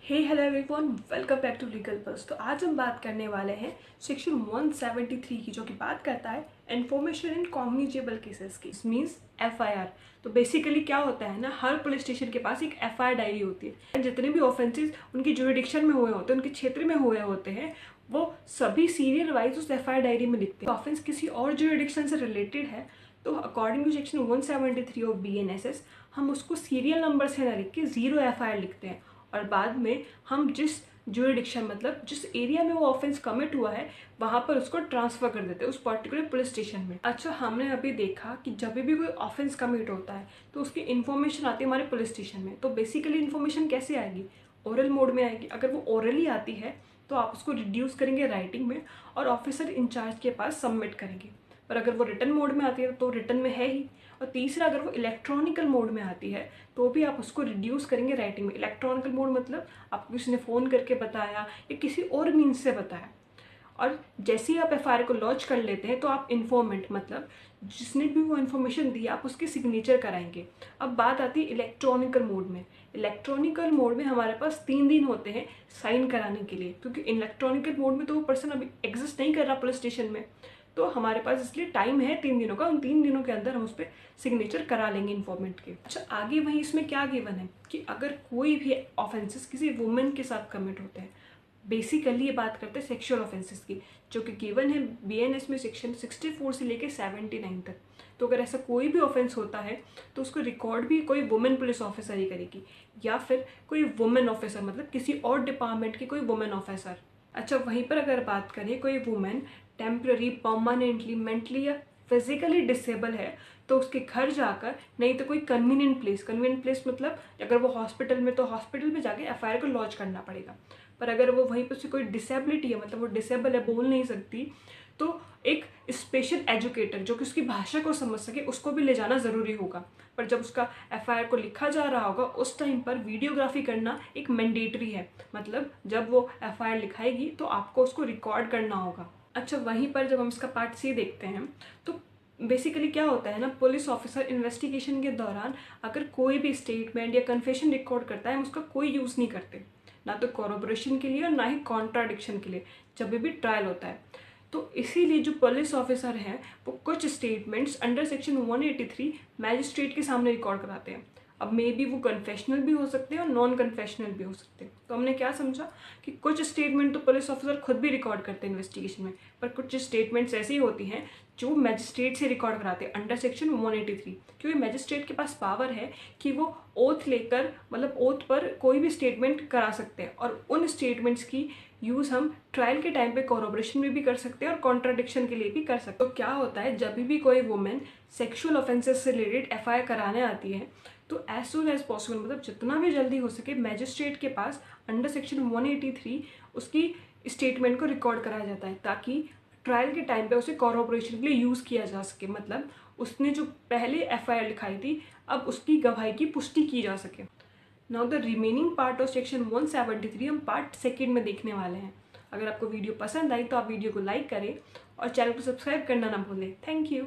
Hey hello everyone, welcome back to legal bus. तो आज हम बात करने वाले हैं सेक्शन 173 की, जो कि बात करता है इन्फॉर्मेशन इन कम्युनिकेबल केसेस की, मीन्स एफआईआर। तो बेसिकली क्या होता है ना, हर पुलिस स्टेशन के पास एक एफआईआर डायरी होती है। जितने भी ऑफेंसेस उनकी जुरिडिक्शन में हुए होते हैं, उनके क्षेत्र में हुए होते हैं, वो सभी सीरियल वाइज उस एफआईआर डायरी में लिखते हैं। ऑफेंस किसी और जुरिडिक्शन से रिलेटेड है तो according to section 173 of BNSS हम उसको सीरियल नंबर से ना लिख के 0 एफआईआर लिखते हैं, और बाद में हम जिस जुरिडिक्शन मतलब जिस एरिया में वो ऑफेंस कमिट हुआ है वहाँ पर उसको ट्रांसफ़र कर देते हैं उस पर्टिकुलर पुलिस स्टेशन में। अच्छा, हमने अभी देखा कि जब भी कोई ऑफेंस कमिट होता है तो उसकी इन्फॉर्मेशन आती है हमारे पुलिस स्टेशन में। तो बेसिकली इन्फॉर्मेशन कैसे आएगी? ओरल मोड में आएगी। अगर वो ओरली आती है तो आप उसको रिड्यूस करेंगे राइटिंग में और ऑफिसर इंचार्ज के पास सबमिट करेंगे। पर अगर वो रिटन मोड में आती है तो रिटन में है ही। और तीसरा, अगर वो इलेक्ट्रॉनिकल मोड में आती है तो भी आप उसको रिड्यूस करेंगे राइटिंग में। इलेक्ट्रॉनिकल मोड मतलब आपको किसी ने फ़ोन करके बताया या किसी और मीन्स से बताया। और जैसे ही आप एफआईआर को लॉन्च कर लेते हैं तो आप इन्फॉर्मेंट मतलब जिसने भी वो इन्फॉर्मेशन दी आप उसके सिग्नेचर कराएंगे। अब बात आती है इलेक्ट्रॉनिकल मोड में। इलेक्ट्रॉनिकल मोड में हमारे पास 3 दिन होते हैं साइन कराने के लिए, क्योंकि इलेक्ट्रॉनिकल मोड में तो वो पर्सन अभी एग्जिस्ट नहीं कर रहा पुलिस स्टेशन में। तो हमारे पास इसलिए टाइम है 3 दिनों का। उन 3 दिनों के अंदर हम उस पर सिग्नेचर करा लेंगे इन्फॉर्मेंट के। अच्छा, आगे वहीं इसमें क्या गिवन है कि अगर कोई भी ऑफेंसेस किसी वुमेन के साथ कमिट होते हैं, बेसिकली ये बात करते हैं सेक्सुअल ऑफेंसेस की, जो कि गिवन है BNS में सेक्शन 64 से लेकर 79 तक। तो अगर ऐसा कोई भी ऑफेंस होता है तो उसको रिकॉर्ड भी कोई वुमेन पुलिस ऑफिसर ही करेगी, या फिर कोई वुमेन ऑफिसर मतलब किसी और डिपार्टमेंट की कोई वुमेन ऑफिसर। अच्छा, वहीं पर अगर बात करें कोई वुमेन टेम्पररी, परमानेंटली, मेंटली या फिजिकली डिसेबल है तो उसके घर जाकर, नहीं तो कोई कन्वीनियंट प्लेस मतलब अगर वो हॉस्पिटल में तो हॉस्पिटल में जाके एफआईआर को लॉन्च करना पड़ेगा। पर अगर वो वहीं पर उसकी कोई डिसेबिलिटी है मतलब वो डिसेबल है, बोल नहीं सकती, तो एक स्पेशल एजुकेटर जो कि उसकी भाषा को समझ सके उसको भी ले जाना ज़रूरी होगा। पर जब उसका एफआईआर को लिखा जा रहा होगा उस टाइम पर वीडियोग्राफी करना एक मैंडेटरी है। मतलब जब वो एफआईआर लिखाएगी तो आपको उसको रिकॉर्ड करना होगा। अच्छा, वहीं पर जब हम इसका पार्ट C देखते हैं तो बेसिकली क्या होता है ना, पुलिस ऑफिसर इन्वेस्टिगेशन के दौरान अगर कोई भी स्टेटमेंट या कन्फेशन रिकॉर्ड करता है हम उसका कोई यूज़ नहीं करते, ना तो कॉरोबोरेशन के लिए और ना ही कॉन्ट्राडिक्शन के लिए जब भी ट्रायल होता है। तो इसीलिए जो पुलिस ऑफिसर हैं वो कुछ स्टेटमेंट्स अंडर सेक्शन 183 मैजिस्ट्रेट के सामने रिकॉर्ड कराते हैं। अब मे बी वो कन्फेशनल भी हो सकते हैं और नॉन कन्फेशनल भी हो सकते हैं। तो हमने क्या समझा कि कुछ स्टेटमेंट तो पुलिस ऑफिसर खुद भी रिकॉर्ड करते हैं इन्वेस्टिगेशन में, पर कुछ स्टेटमेंट्स ऐसी होती हैं जो मैजिस्ट्रेट से रिकॉर्ड कराते हैं अंडर सेक्शन 183, क्योंकि मैजिस्ट्रेट के पास पावर है कि वो ओथ लेकर मतलब ओथ पर कोई भी स्टेटमेंट करा सकते हैं, और उन स्टेटमेंट्स की यूज़ हम ट्रायल के टाइम पे कॉरोबोरेशन में भी कर सकते हैं और कॉन्ट्राडिक्शन के लिए भी कर सकते हैं। तो क्या होता है, जब भी कोई वुमेन सेक्सुअल ऑफेंसेस से रिलेटेड एफआईआर कराने आती है तो एज सुन एज पॉसिबल मतलब जितना भी जल्दी हो सके मैजिस्ट्रेट के पास अंडर सेक्शन 183 उसकी स्टेटमेंट को रिकॉर्ड कराया जाता है, ताकि ट्रायल के टाइम पे उसे कॉरोबोरेशन के लिए यूज़ किया जा सके। मतलब उसने जो पहले एफआईआर लिखाई थी अब उसकी गवाही की पुष्टि की जा सके। Now the remaining part of section 173 हम पार्ट 2 में देखने वाले हैं। अगर आपको वीडियो पसंद आई तो आप वीडियो को लाइक करें और चैनल को सब्सक्राइब करना ना भूलें। Thank you.